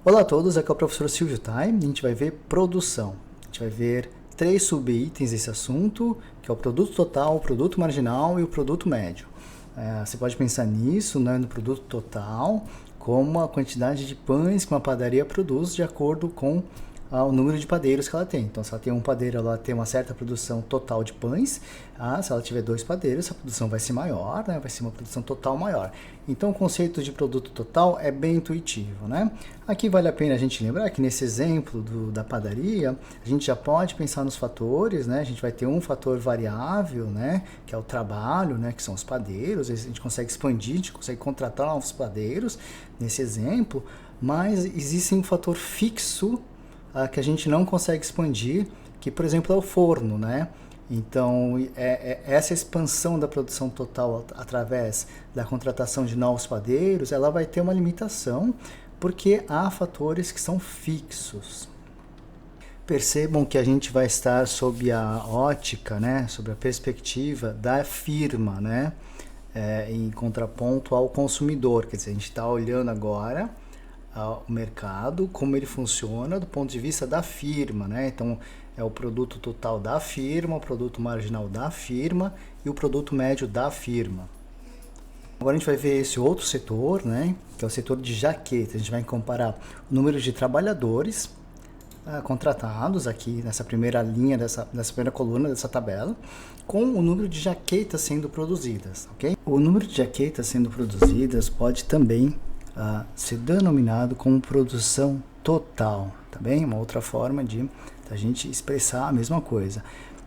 Olá a todos, aqui é o professor Silvio Time e a gente vai ver produção. A gente vai ver 3 subitens desse assunto, que é o produto total, o produto marginal e o produto médio. Você pode pensar nisso, né, no produto total, como a quantidade de pães que uma padaria produz de acordo com o número de padeiros que ela tem. Então, se ela tem um padeiro, ela tem uma certa produção total de pães. Se ela tiver 2 padeiros, a produção vai ser maior, né? Vai ser uma produção total maior. Então, o conceito de produto total é bem intuitivo, né? Aqui vale a pena a gente lembrar que nesse exemplo da padaria, a gente já pode pensar nos fatores, né? A gente vai ter um fator variável, né? Que é o trabalho, né? Que são os padeiros. A gente consegue expandir, a gente consegue contratar novos padeiros nesse exemplo, mas existe um fator fixo que a gente não consegue expandir, que, por exemplo, é o forno, né? Então, essa expansão da produção total através da contratação de novos padeiros, ela vai ter uma limitação, porque há fatores que são fixos. Percebam que a gente vai estar sob a ótica, né? Sob a perspectiva da firma, né? Em contraponto ao consumidor, quer dizer, a gente está olhando agora o mercado, como ele funciona do ponto de vista da firma, né? Então, é o produto total da firma, o produto marginal da firma e o produto médio da firma. Agora a gente vai ver esse outro setor, né? Que é o setor de jaqueta. A gente vai comparar o número de trabalhadores contratados aqui nessa primeira linha, nessa primeira coluna dessa tabela, com o número de jaquetas sendo produzidas, ok? O número de jaquetas sendo produzidas pode também ser denominado como produção total, tá bem? Uma outra forma de a gente expressar a mesma coisa.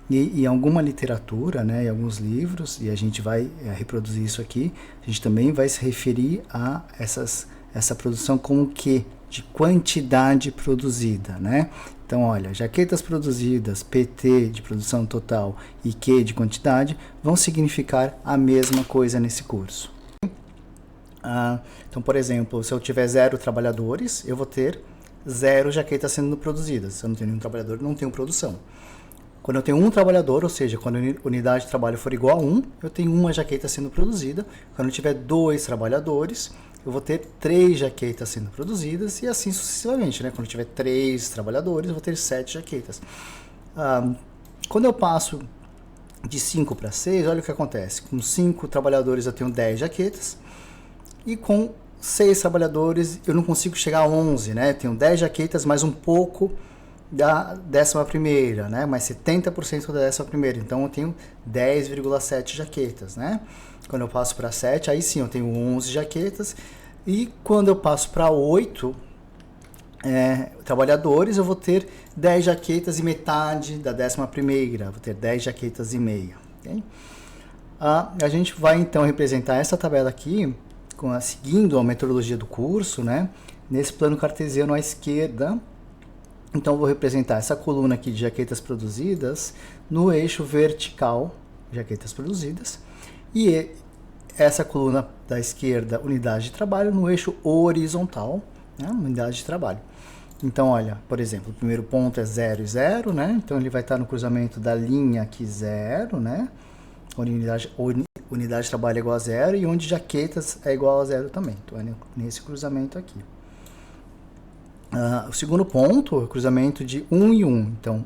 E em alguma literatura, né, em alguns livros, e a gente vai reproduzir isso aqui, a gente também vai se referir a essa produção como que? De quantidade produzida, né? Então, olha, jaquetas produzidas, PT de produção total e Q de quantidade vão significar a mesma coisa nesse curso. Então, por exemplo, se eu tiver 0 trabalhadores, eu vou ter 0 jaquetas sendo produzidas. Se eu não tenho nenhum trabalhador, eu não tenho produção. Quando eu tenho um trabalhador, ou seja, quando a unidade de trabalho for igual a 1, eu tenho uma jaqueta sendo produzida. Quando eu tiver 2 trabalhadores, eu vou ter 3 jaquetas sendo produzidas e assim sucessivamente, né? Quando eu tiver 3 trabalhadores, eu vou ter 7 jaquetas. Quando eu passo de 5 para 6, olha o que acontece. Com 5 trabalhadores eu tenho 10 jaquetas. E com 6 trabalhadores eu não consigo chegar a 11, né? Eu tenho 10 jaquetas mais um pouco da 11ª, né? Mais 70% da 11ª. Então eu tenho 10,7 jaquetas, né? Quando eu passo para 7, aí sim eu tenho 11 jaquetas. E quando eu passo para 8 trabalhadores, eu vou ter 10 jaquetas e metade da 11ª. Vou ter 10 jaquetas e meia. Okay? A gente vai então representar essa tabela aqui seguindo a metodologia do curso, né? Nesse plano cartesiano à esquerda. Então, eu vou representar essa coluna aqui de jaquetas produzidas no eixo vertical, jaquetas produzidas, e essa coluna da esquerda, unidade de trabalho, no eixo horizontal, né? Unidade de trabalho. Então, olha, por exemplo, o primeiro ponto é 0 e 0, né? Então, ele vai estar no cruzamento da linha aqui 0, né? Unidade de trabalho é igual a 0 e onde jaquetas é igual a 0 também. Então, é nesse cruzamento aqui. O segundo ponto é o cruzamento de 1 e 1. Então,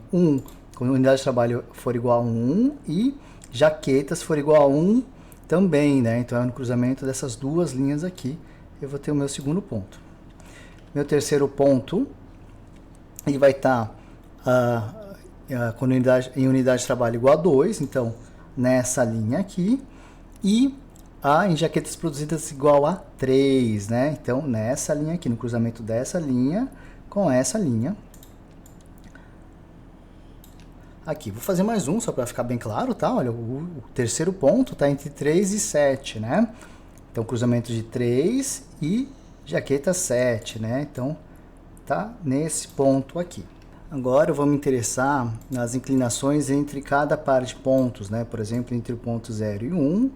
quando a unidade de trabalho for igual a 1 e jaquetas for igual a 1 também, né? Então, é no cruzamento dessas duas linhas aqui, eu vou ter o meu segundo ponto. Meu terceiro ponto, ele vai estar com em unidade de trabalho igual a 2, então, nessa linha aqui, e em jaquetas produzidas igual a 3, né? Então, nessa linha aqui, no cruzamento dessa linha com essa linha. Aqui, vou fazer mais um, só para ficar bem claro, tá? Olha, o terceiro ponto está entre 3 e 7, né? Então, cruzamento de 3 e jaqueta 7, né? Então, tá nesse ponto aqui. Agora, vamos me interessar nas inclinações entre cada par de pontos, né? Por exemplo, entre o ponto 0 e 1,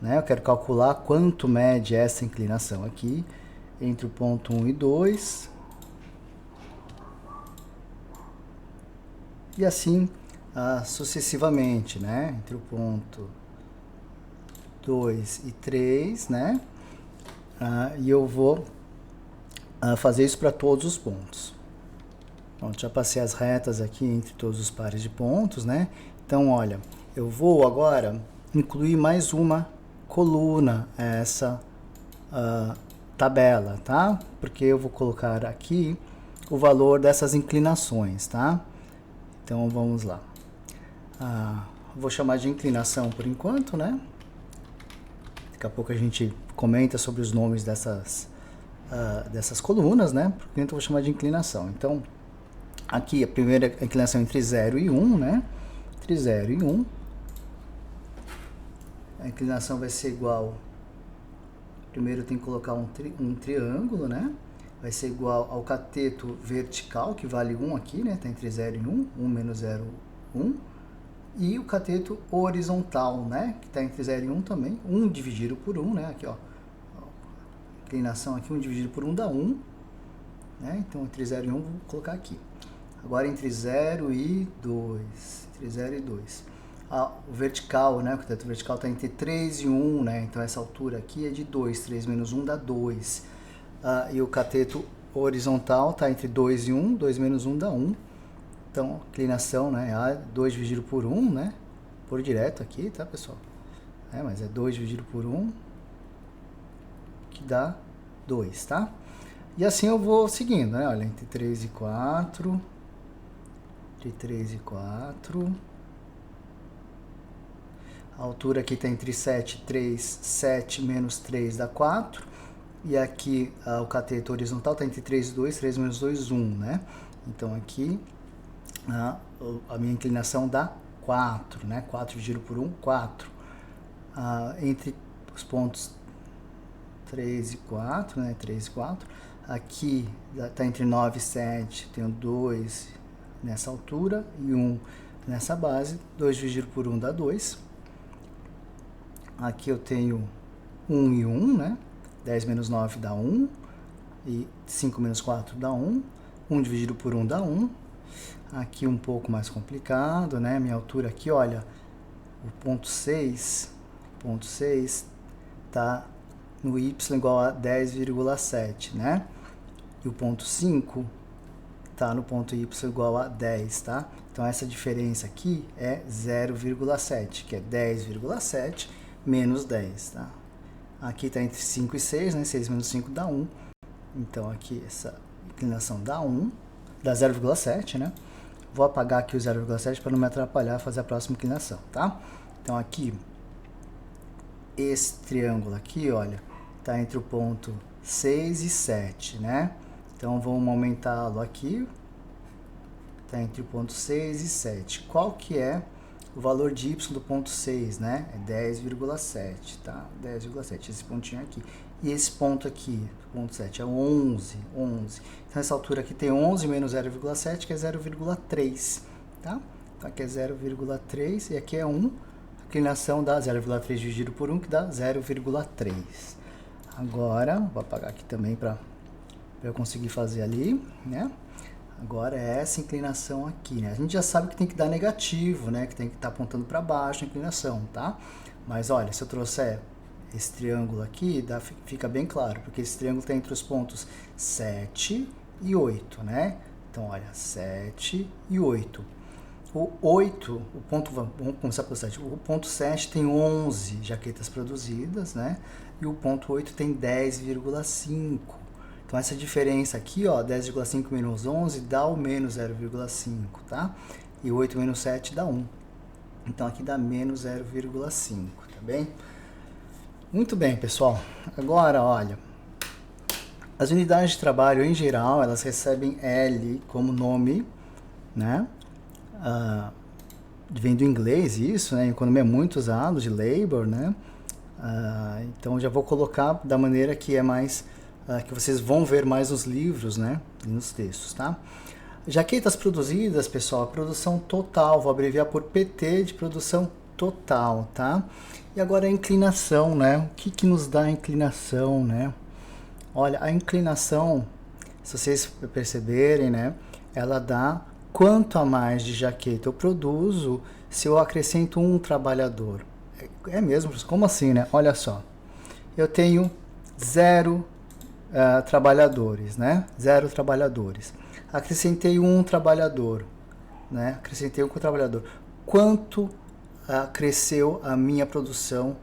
né? Eu quero calcular quanto mede essa inclinação aqui entre o ponto 1 e 2. E assim sucessivamente, né? Entre o ponto 2 e 3, né? E eu vou fazer isso para todos os pontos. Pronto, já passei as retas aqui entre todos os pares de pontos, né? Então, olha, eu vou agora incluir mais uma coluna a essa tabela, tá? Porque eu vou colocar aqui o valor dessas inclinações, tá? Então, vamos lá. Vou chamar de inclinação por enquanto, né? Daqui a pouco a gente comenta sobre os nomes dessas colunas, né? Por enquanto eu vou chamar de inclinação. Então, aqui a primeira inclinação entre 0 e 1, né? Entre 0 e 1. A inclinação vai ser igual... Primeiro eu tenho que colocar um triângulo, né? Vai ser igual ao cateto vertical, que vale 1 aqui, né? Está entre 0 e 1. 1 menos 0, 1. E o cateto horizontal, né? Que está entre 0 e 1 também. 1 dividido por 1, né? Aqui, ó. Inclinação aqui, 1 dividido por 1 dá 1. Né? Então, entre 0 e 1, vou colocar aqui. Agora, entre 0 e 2. Entre 0 e 2. O vertical, né? O cateto vertical está entre 3 e 1, né? Então, essa altura aqui é de 2. 3 menos 1 dá 2. E o cateto horizontal está entre 2 e 1. 2 menos 1 dá 1. Então, inclinação, né? A 2 dividido por 1, né? Por direto aqui, tá, pessoal? Mas é 2 dividido por 1, que dá 2, tá? E assim eu vou seguindo, né? Olha, entre 3 e 4. Entre 3 e 4. A altura aqui está entre 7 e 3. 7 menos 3 dá 4. E aqui o cateto horizontal está entre 3 e 2. 3 menos 2, 1, né? Então, aqui... a minha inclinação dá 4, né? 4 dividido por 1, 4. Entre os pontos 3 e 4, né? 3 e 4. Aqui está entre 9 e 7, tenho 2 nessa altura e 1 nessa base. 2 dividido por 1 dá 2. Aqui eu tenho 1 e 1, né? 10 menos 9 dá 1. E 5 menos 4 dá 1. 1 dividido por 1 dá 1. Aqui um pouco mais complicado, né? Minha altura aqui, olha, o ponto 6 tá no y igual a 10,7, né? E o ponto 5 tá no ponto y igual a 10, tá? Então, essa diferença aqui é 0,7, que é 10,7 menos 10, tá? Aqui tá entre 5 e 6, né? 6 menos 5 dá 1. Então, aqui essa inclinação dá 1, dá 0,7, né? Vou apagar aqui o 0,7 para não me atrapalhar a fazer a próxima inclinação, tá? Então, aqui, esse triângulo aqui, olha, tá entre o ponto 6 e 7, né? Então, vamos aumentá-lo aqui. Tá entre o ponto 6 e 7. Qual que é o valor de y do ponto 6, né? É 10,7, tá? 10,7, esse pontinho aqui. E esse ponto aqui, ponto 7, é 11. Então, essa altura aqui tem 11 menos 0,7, que é 0,3, tá? Então, aqui é 0,3 e aqui é 1. A inclinação dá 0,3 dividido por 1, que dá 0,3. Agora, vou apagar aqui também para eu conseguir fazer ali, né? Agora é essa inclinação aqui, né? A gente já sabe que tem que dar negativo, né? Que tem que estar apontando para baixo a inclinação, tá? Mas, olha, se eu trouxer esse triângulo aqui, fica bem claro, porque esse triângulo está entre os pontos 7 e 8, né? Então, olha, 7 e 8. O 8, vamos começar pelo 7. O ponto 7 tem 11 jaquetas produzidas, né? E o ponto 8 tem 10,5. Então, essa diferença aqui, ó, 10,5 menos 11 dá o menos 0,5, tá? E 8 menos 7 dá 1. Então, aqui dá menos 0,5, tá bem? Muito bem, pessoal. Agora, olha, as unidades de trabalho, em geral, elas recebem L como nome, né? Vem do inglês isso, né? Em economia é muito usado, de labor, né? Então, já vou colocar da maneira que é mais... que vocês vão ver mais nos livros, né? E nos textos, tá? Jaquetas produzidas, pessoal, a produção total, vou abreviar por PT de produção total, tá? E agora a inclinação, né? O que nos dá a inclinação, né? Olha, a inclinação, se vocês perceberem, né? Ela dá quanto a mais de jaqueta eu produzo se eu acrescento um trabalhador. É mesmo? Como assim, né? Olha só. Eu tenho 0 trabalhadores, né? 0 trabalhadores. Acrescentei um trabalhador, né? Acrescentei um trabalhador. Quanto cresceu a minha produção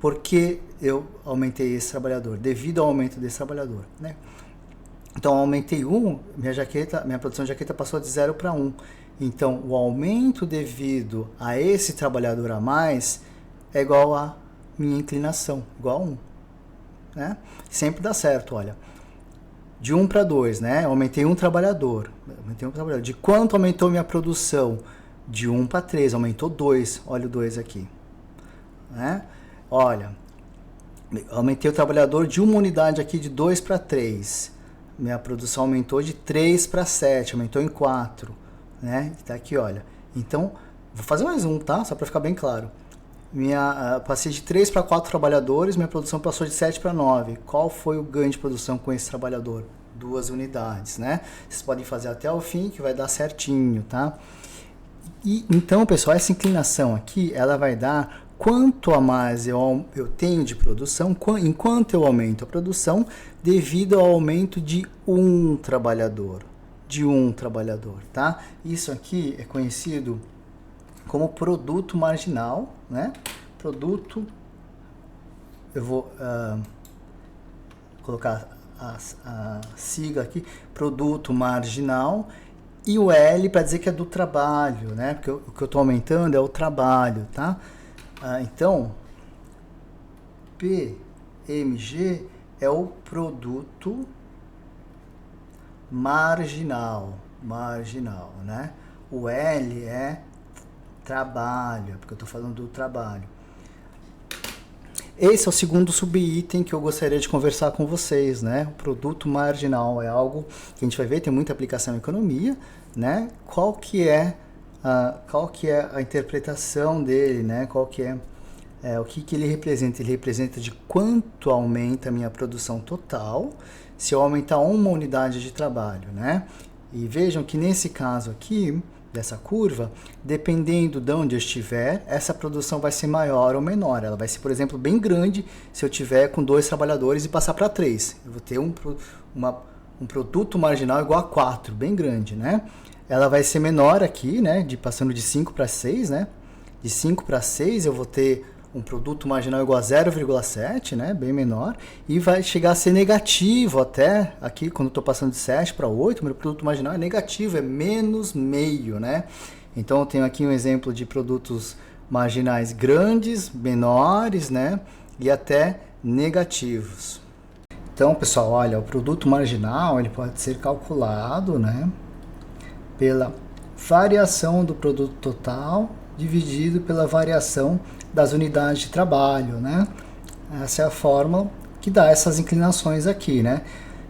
porque eu aumentei esse trabalhador? Devido ao aumento desse trabalhador, né? Então, aumentei minha produção de jaqueta passou de 0 para 1. Então, o aumento devido a esse trabalhador a mais é igual a minha inclinação, igual a 1. Né? Sempre dá certo, olha. De 1 para 2, né? Aumentei um trabalhador. De quanto aumentou minha produção? De 1 para 3, aumentou 2. Olha o 2 aqui. Né? Olha, aumentei o trabalhador de uma unidade aqui de 2 para 3. Minha produção aumentou de 3 para 7, aumentou em 4. Né? Tá aqui, olha. Então, vou fazer mais um, tá? Só para ficar bem claro. Passei de 3 para 4 trabalhadores, minha produção passou de 7 para 9. Qual foi o ganho de produção com esse trabalhador? 2 unidades, né? Vocês podem fazer até o fim, que vai dar certinho, tá? E, então, pessoal, essa inclinação aqui, ela vai dar quanto a mais eu tenho de produção, enquanto eu aumento a produção, devido ao aumento de um trabalhador. Tá? Isso aqui é conhecido como produto marginal, né? Eu vou colocar a sigla aqui, produto marginal, e o L para dizer que é do trabalho, né? Porque o que eu estou aumentando é o trabalho, tá? Então, PMG é o produto marginal, né? O L é trabalho, porque eu estou falando do trabalho. Esse é o segundo subitem que eu gostaria de conversar com vocês, né? O produto marginal é algo que a gente vai ver, tem muita aplicação em economia, né? Qual que é a interpretação dele, né? O que ele representa? Ele representa de quanto aumenta a minha produção total se eu aumentar uma unidade de trabalho, né? E vejam que nesse caso aqui, dessa curva, dependendo de onde eu estiver, essa produção vai ser maior ou menor. Ela vai ser, por exemplo, bem grande se eu tiver com 2 trabalhadores e passar para 3. Eu vou ter um produto marginal igual a 4, bem grande, né? Ela vai ser menor aqui, né? Passando de 5 para 6, né? De 5 para 6 eu vou ter um produto marginal igual a 0,7, né? Bem menor. E vai chegar a ser negativo até aqui, quando eu estou passando de 7 para 8, meu produto marginal é negativo, é menos meio, né? Então eu tenho aqui um exemplo de produtos marginais grandes, menores, né? E até negativos. Então, pessoal, olha, o produto marginal ele pode ser calculado, né? Pela variação do produto total dividido pela variação das unidades de trabalho, né? Essa é a fórmula que dá essas inclinações aqui, né?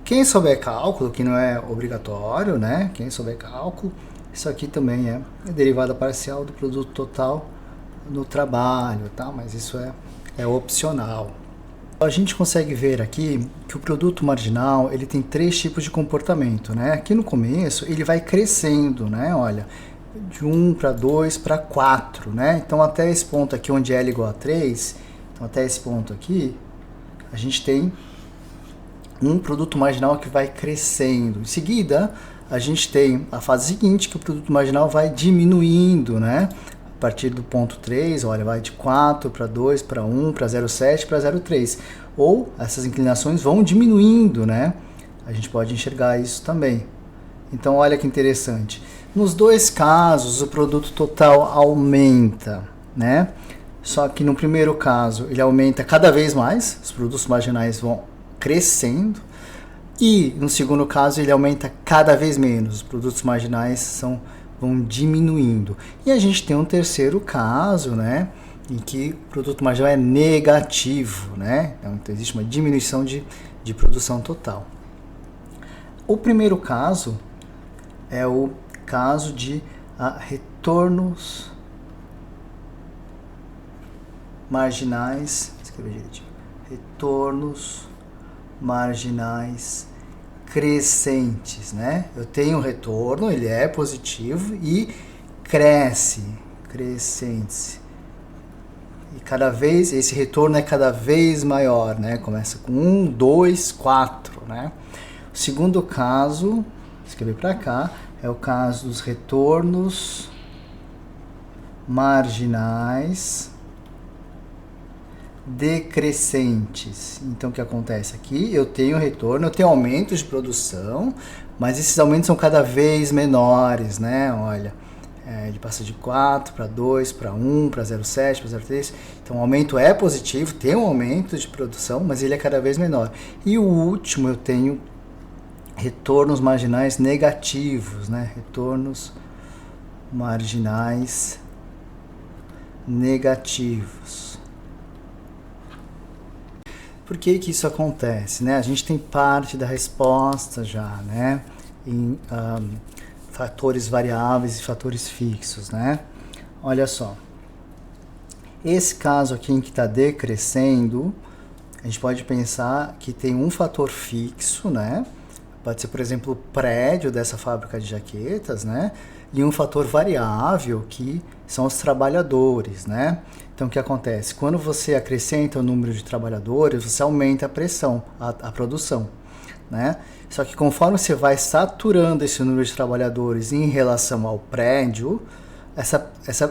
Quem souber cálculo, que não é obrigatório, né? Quem souber cálculo, isso aqui também é derivada parcial do produto total no trabalho, tá? Mas isso é opcional. A gente consegue ver aqui que o produto marginal ele tem 3 tipos de comportamento, né? Aqui no começo ele vai crescendo, né? Olha, de 1 para 2 para 4, né? Então até esse ponto aqui onde L igual a 3, então até esse ponto aqui, a gente tem um produto marginal que vai crescendo. Em seguida, a gente tem a fase seguinte, que o produto marginal vai diminuindo, né? A partir do ponto 3, olha, vai de 4 para 2, para 1, para 0,7, para 0,3. Ou essas inclinações vão diminuindo, né? A gente pode enxergar isso também. Então, olha que interessante. Nos 2 casos, o produto total aumenta, né? Só que no primeiro caso, ele aumenta cada vez mais, os produtos marginais vão crescendo. E no segundo caso, ele aumenta cada vez menos, os produtos marginais vão diminuindo. E a gente tem um terceiro caso, né? Em que o produto marginal é negativo, né? Então existe uma diminuição de produção total. O primeiro caso é o caso de retornos marginais, retornos marginais crescentes, né? Eu tenho um retorno, ele é positivo e crescente. E cada vez, esse retorno é cada vez maior, né? Começa com 1, 2, 4. né? O segundo caso, escrever para cá, é o caso dos retornos marginais decrescentes. Então, o que acontece aqui? Eu tenho retorno, eu tenho aumentos de produção, mas esses aumentos são cada vez menores, né? Olha, ele passa de 4 para 2, para 1, para 0,7, para 0,3. Então, o aumento é positivo, tem um aumento de produção, mas ele é cada vez menor. E o último, eu tenho retornos marginais negativos, né? Retornos marginais negativos. Por que que isso acontece, né? A gente tem parte da resposta já, né? Em fatores variáveis e fatores fixos, né? Olha só. Esse caso aqui em que está decrescendo, a gente pode pensar que tem um fator fixo, né? Pode ser, por exemplo, o prédio dessa fábrica de jaquetas, né? E um fator variável que são os trabalhadores, né? Então, o que acontece? Quando você acrescenta o número de trabalhadores, você aumenta a pressão, a produção, né? Só que conforme você vai saturando esse número de trabalhadores em relação ao prédio,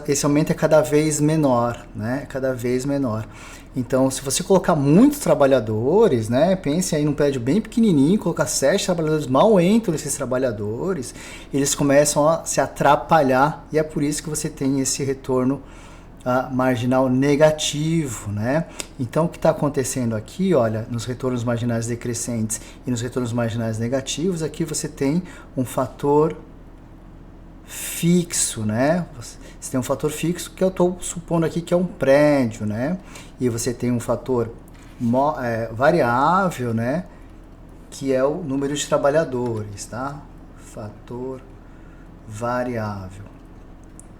esse aumento é cada vez menor, né? Cada vez menor. Então, se você colocar muitos trabalhadores, né? Pense aí num prédio bem pequenininho, colocar 7 trabalhadores, mal entram esses trabalhadores, eles começam a se atrapalhar e é por isso que você tem esse retorno marginal negativo, né? Então, o que está acontecendo aqui, olha, nos retornos marginais decrescentes e nos retornos marginais negativos, aqui você tem um fator fixo, né? Você tem um fator fixo que eu estou supondo aqui que é um prédio, né? E você tem um fator variável, né? Que é o número de trabalhadores, tá? Fator variável.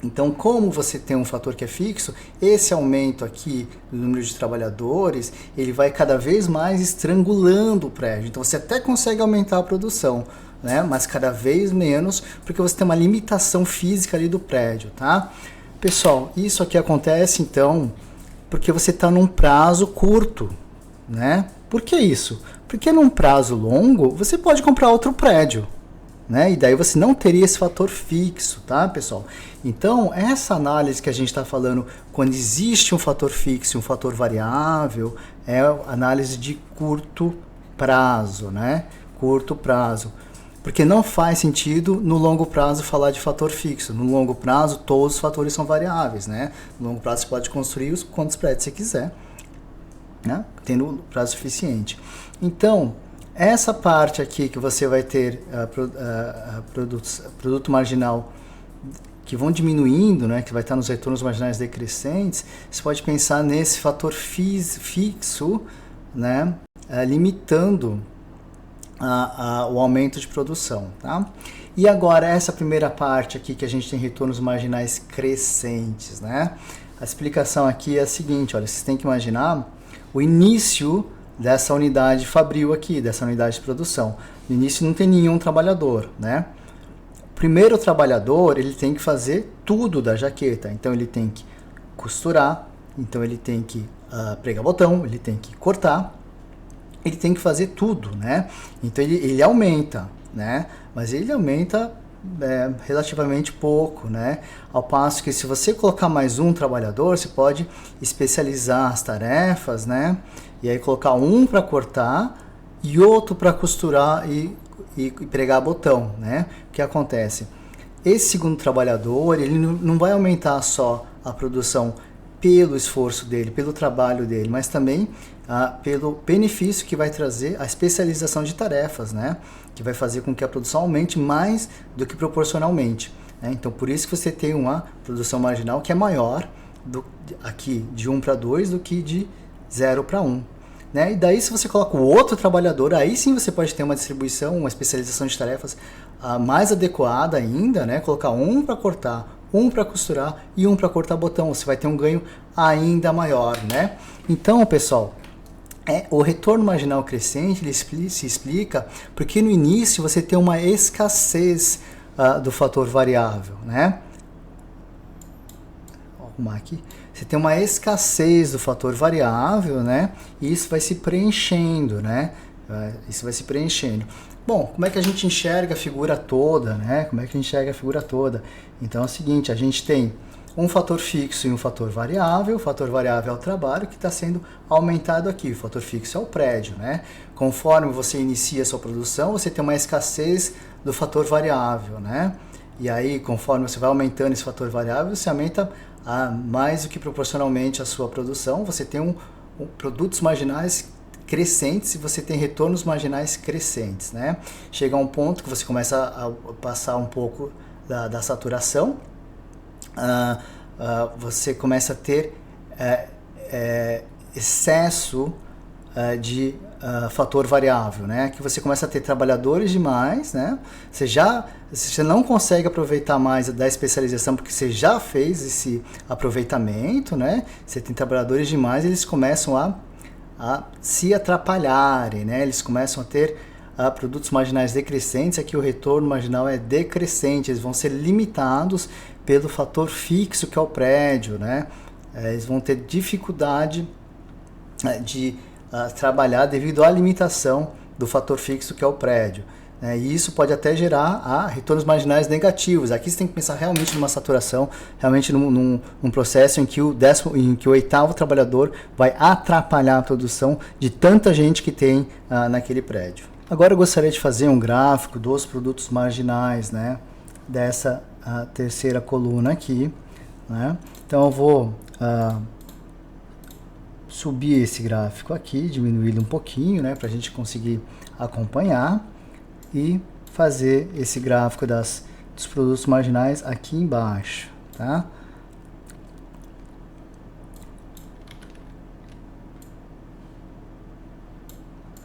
Então, como você tem um fator que é fixo, esse aumento aqui do número de trabalhadores, ele vai cada vez mais estrangulando o prédio. Então, você até consegue aumentar a produção, né? Mas cada vez menos, porque você tem uma limitação física ali do prédio, tá? Pessoal, isso aqui acontece, então, porque você está num prazo curto, né? Por que isso? Porque num prazo longo, você pode comprar outro prédio, né? E daí você não teria esse fator fixo, tá, pessoal? Então, essa análise que a gente está falando, quando existe um fator fixo e um fator variável, é análise de curto prazo, né? Curto prazo. Porque não faz sentido no longo prazo falar de fator fixo. No longo prazo, todos os fatores são variáveis, né? No longo prazo, você pode construir quantos prédios você quiser, né? Tendo prazo suficiente. Então, essa parte aqui que você vai ter produto marginal que vão diminuindo, né, que vai estar nos retornos marginais decrescentes, você pode pensar nesse fator fixo, né, limitando o aumento de produção, tá? E agora essa primeira parte aqui que a gente tem retornos marginais crescentes, né? A explicação aqui é a seguinte, olha, vocês têm que imaginar o início dessa unidade fabril aqui, dessa unidade de produção. No início não tem nenhum trabalhador, né? O primeiro trabalhador, ele tem que fazer tudo da jaqueta. Então, ele tem que costurar, então ele tem que pregar botão, ele tem que cortar, ele tem que fazer tudo, né? Então, ele aumenta, né? Mas ele aumenta relativamente pouco, né? Ao passo que se você colocar mais um trabalhador, você pode especializar as tarefas, né? E aí colocar um para cortar e outro para costurar e pregar botão, né? O que acontece? Esse segundo trabalhador, ele não vai aumentar só a produção pelo esforço dele, pelo trabalho dele, mas também pelo benefício que vai trazer a especialização de tarefas, né? Que vai fazer com que a produção aumente mais do que proporcionalmente, né? Então, por isso que você tem uma produção marginal que é maior aqui de 1 para 2 do que de 0 para 1. Né? E daí, se você coloca o outro trabalhador, aí sim você pode ter uma distribuição, uma especialização de tarefas mais adequada ainda, né? Colocar um para cortar, um para costurar e um para cortar botão. Você vai ter um ganho ainda maior, né? Então, pessoal, o retorno marginal crescente ele se explica porque no início você tem uma escassez do fator variável, né? Vou arrumar aqui. Você tem uma escassez do fator variável, né? E isso vai se preenchendo, né? Isso vai se preenchendo. Bom, como é que a gente enxerga a figura toda, né? Como é que a gente enxerga a figura toda? Então é o seguinte, a gente tem um fator fixo e um fator variável. O fator variável é o trabalho que está sendo aumentado aqui. O fator fixo é o prédio, né? Conforme você inicia a sua produção, você tem uma escassez do fator variável, né? E aí, conforme você vai aumentando esse fator variável, você aumenta mais do que proporcionalmente a sua produção. Você tem produtos marginais crescentes e você tem retornos marginais crescentes, né? Chega a um ponto que você começa a passar um pouco da saturação, você começa a ter excesso de fator variável, né? Que você começa a ter trabalhadores demais, né? Você não consegue aproveitar mais da especialização porque você já fez esse aproveitamento, né? Você tem trabalhadores demais, eles começam a se atrapalharem, né? Eles começam a ter produtos marginais decrescentes. Aqui o retorno marginal é decrescente, eles vão ser limitados pelo fator fixo que é o prédio, né? Eles vão ter dificuldade de trabalhar devido à limitação do fator fixo que é o prédio. E isso pode até gerar retornos marginais negativos. Aqui você tem que pensar realmente numa saturação, realmente num processo em que o oitavo trabalhador vai atrapalhar a produção de tanta gente que tem naquele prédio. Agora eu gostaria de fazer um gráfico dos produtos marginais, né, dessa terceira coluna aqui, né? Então eu vou subir esse gráfico aqui, diminuí-lo um pouquinho, né, para a gente conseguir acompanhar e fazer esse gráfico dos produtos marginais aqui embaixo, tá?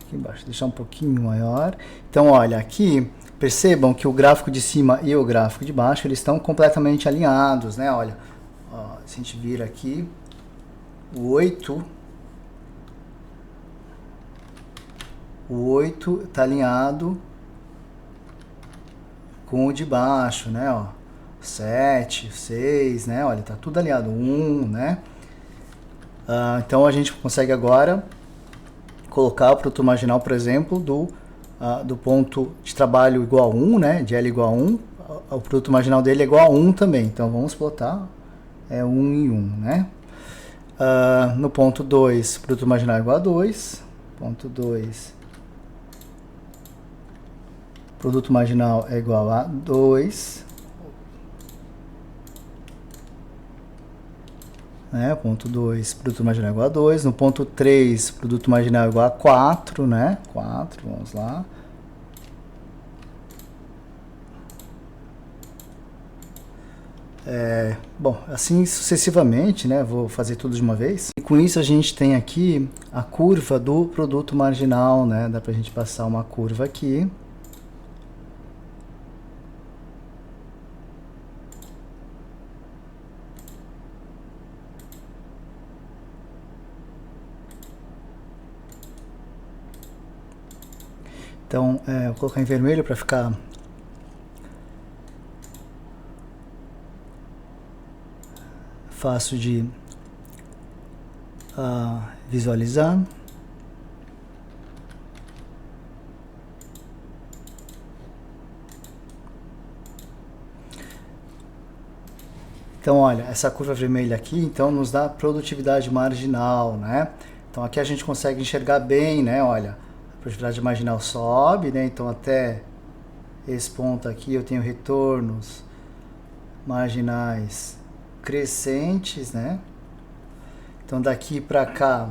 Aqui embaixo, deixar um pouquinho maior. Então, olha, aqui, percebam que o gráfico de cima e o gráfico de baixo, eles estão completamente alinhados, né? Olha, se a gente vir aqui, o 8 está alinhado com o de baixo, né? Ó, 7, 6, né? Olha, tá tudo alinhado. 1, né? Então a gente consegue agora colocar o produto marginal, por exemplo, do ponto de trabalho igual a 1, né? De L igual a 1. O produto marginal dele é igual a 1 também. Então vamos plotar. É 1 em 1, né? No ponto 2, produto marginal é igual a 2. Ponto 2. Produto marginal é igual a 2, né? Ponto 2, produto marginal é igual a 2. No ponto 3, produto marginal é igual a 4, né? 4, vamos lá. Bom, assim sucessivamente, né? Vou fazer tudo de uma vez. E com isso a gente tem aqui a curva do produto marginal, né? Dá pra gente passar uma curva aqui. Então, vou colocar em vermelho para ficar fácil de visualizar. Então, olha, essa curva vermelha aqui, então, nos dá produtividade marginal, né? Então, aqui a gente consegue enxergar bem, né? Olha, a produtividade marginal sobe, né? Então, até esse ponto aqui eu tenho retornos marginais crescentes, né? Então, daqui para cá,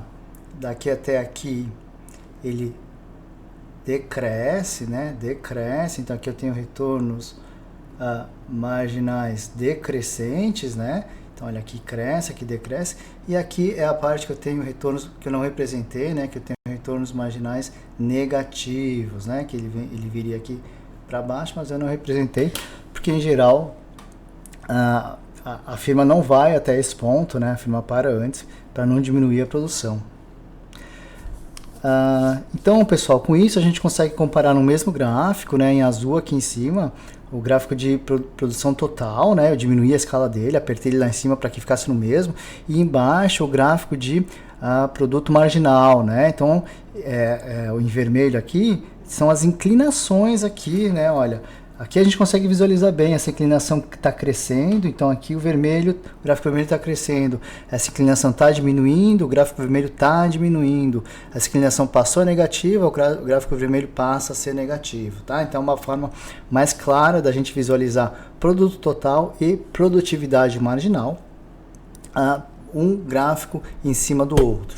daqui até aqui, ele decresce, né? Decresce. Então, aqui eu tenho retornos marginais decrescentes, né? Então, olha, aqui cresce, aqui decresce. E aqui é a parte que eu tenho retornos que eu não representei, né? Que eu tenho retornos marginais negativos, né? Que ele viria aqui para baixo, mas eu não representei, porque em geral a firma não vai até esse ponto, né? A firma para antes, para não diminuir a produção. Então, pessoal, com isso a gente consegue comparar no mesmo gráfico, né, em azul aqui em cima, o gráfico de produção total, né, eu diminuí a escala dele, apertei ele lá em cima para que ficasse no mesmo, e embaixo o gráfico de produto marginal, né, então em vermelho aqui são as inclinações aqui, né, olha, aqui a gente consegue visualizar bem essa inclinação que está crescendo, então aqui o gráfico vermelho está crescendo, essa inclinação está diminuindo, o gráfico vermelho está diminuindo, essa inclinação passou a negativa, o gráfico vermelho passa a ser negativo, tá? Então é uma forma mais clara da gente visualizar produto total e produtividade marginal, um gráfico em cima do outro.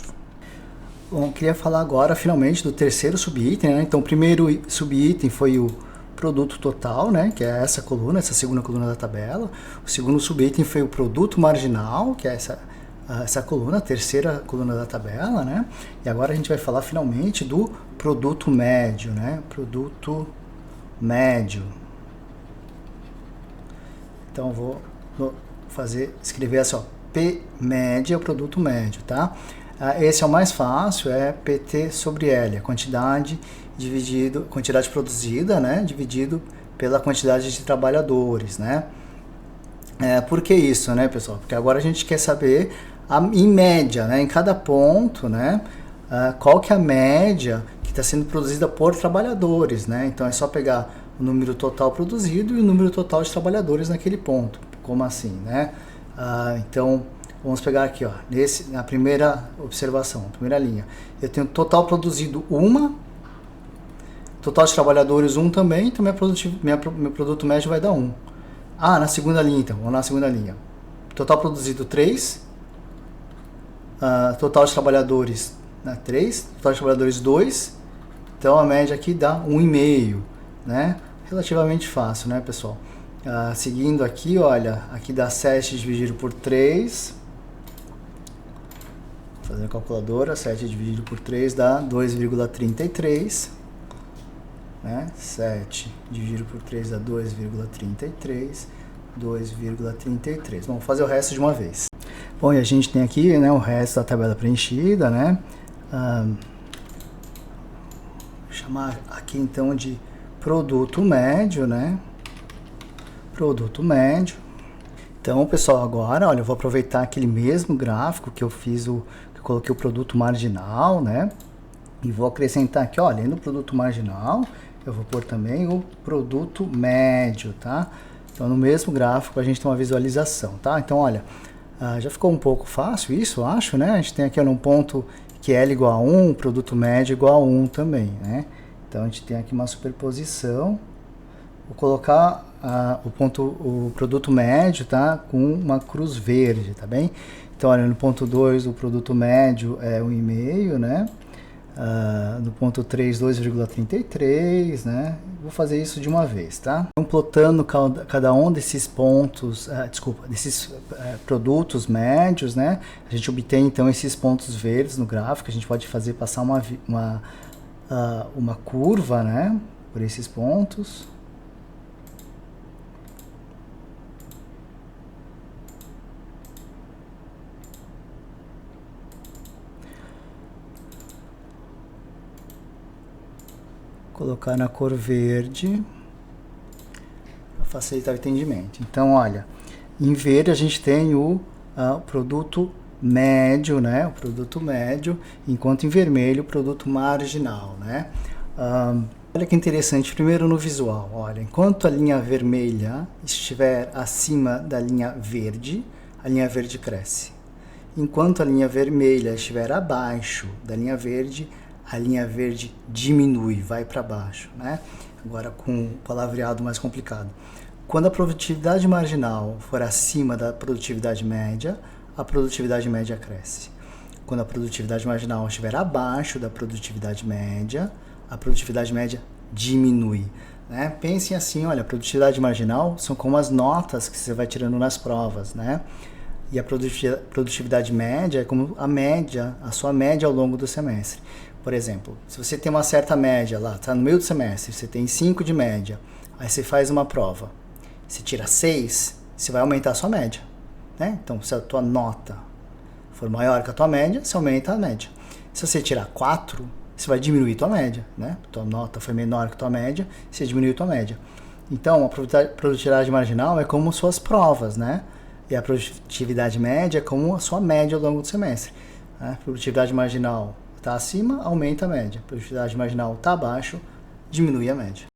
Bom, eu queria falar agora finalmente do terceiro subitem, né? Então o primeiro subitem foi o produto total, né, que é essa coluna, essa segunda coluna da tabela. O segundo subitem foi o produto marginal, que é essa coluna, a terceira coluna da tabela, né? E agora a gente vai falar finalmente do produto médio, né? Produto médio. Então eu vou escrever assim, ó, P média é o produto médio, tá? Esse é o mais fácil, é PT sobre L, a quantidade produzida, né, dividido pela quantidade de trabalhadores, né? Por que isso, né, pessoal? Porque agora a gente quer saber em média, né, em cada ponto, né, qual que é a média que está sendo produzida por trabalhadores, né? Então é só pegar o número total produzido e o número total de trabalhadores naquele ponto. Como assim, né? Então vamos pegar aqui, ó, na primeira observação, primeira linha. Eu tenho total produzido total de trabalhadores 1 também, então meu produto médio vai dar 1. Na segunda linha então, vamos na segunda linha. Total produzido 3, total de trabalhadores 3, total de trabalhadores 2, então a média aqui dá 1,5, né? Relativamente fácil, né, pessoal? Seguindo aqui, olha, aqui dá 7 dividido por 3, fazendo a calculadora, 7 dividido por 3 dá 2,33, né? 7 dividido por 3 dá 2,33, 2,33. Vamos fazer o resto de uma vez. Bom, e a gente tem aqui, né, o resto da tabela preenchida, né? Vou chamar aqui então de produto médio, né? Produto médio. Então, pessoal, agora, olha, eu vou aproveitar aquele mesmo gráfico que eu fiz, que eu coloquei o produto marginal, né? E vou acrescentar aqui, olha, no produto marginal, eu vou pôr também o produto médio, tá? Então, no mesmo gráfico, a gente tem uma visualização, tá? Então, olha, já ficou um pouco fácil isso, eu acho, né? A gente tem aqui um ponto que L igual a 1, produto médio igual a 1 também, né? Então, a gente tem aqui uma superposição. Vou colocar o produto médio, tá? Com uma cruz verde, tá bem? Então, olha, no ponto 2, o produto médio é 1,5, né? No ponto 3, 2,33, né? Vou fazer isso de uma vez, tá? Então, plotando cada um desses pontos, desses produtos médios, né? A gente obtém, então, esses pontos verdes no gráfico. A gente pode passar uma curva, né? Por esses pontos. Colocar na cor verde para facilitar o entendimento. Então, olha, em verde a gente tem o produto médio, né? O produto médio, enquanto em vermelho o produto marginal, né? Olha que interessante, primeiro no visual, olha, enquanto a linha vermelha estiver acima da linha verde, a linha verde cresce. Enquanto a linha vermelha estiver abaixo da linha verde, a linha verde diminui, vai para baixo, né? Agora com um palavreado mais complicado. Quando a produtividade marginal for acima da produtividade média, a produtividade média cresce. Quando a produtividade marginal estiver abaixo da produtividade média, a produtividade média diminui, né? Pensem assim, olha, a produtividade marginal são como as notas que você vai tirando nas provas, né? E a produtividade média é como a sua média ao longo do semestre. Por exemplo, se você tem uma certa média lá, está no meio do semestre, você tem 5 de média, aí você faz uma prova, você tira 6, você vai aumentar a sua média, né? Então, se a tua nota for maior que a tua média, você aumenta a média. Se você tirar 4, você vai diminuir tua média, né? Tua nota foi menor que tua média, você diminui tua média. Então, a produtividade marginal é como suas provas, né? E a produtividade média é como a sua média ao longo do semestre. Né? Produtividade marginal está acima, aumenta a média. Produtividade marginal está abaixo, diminui a média.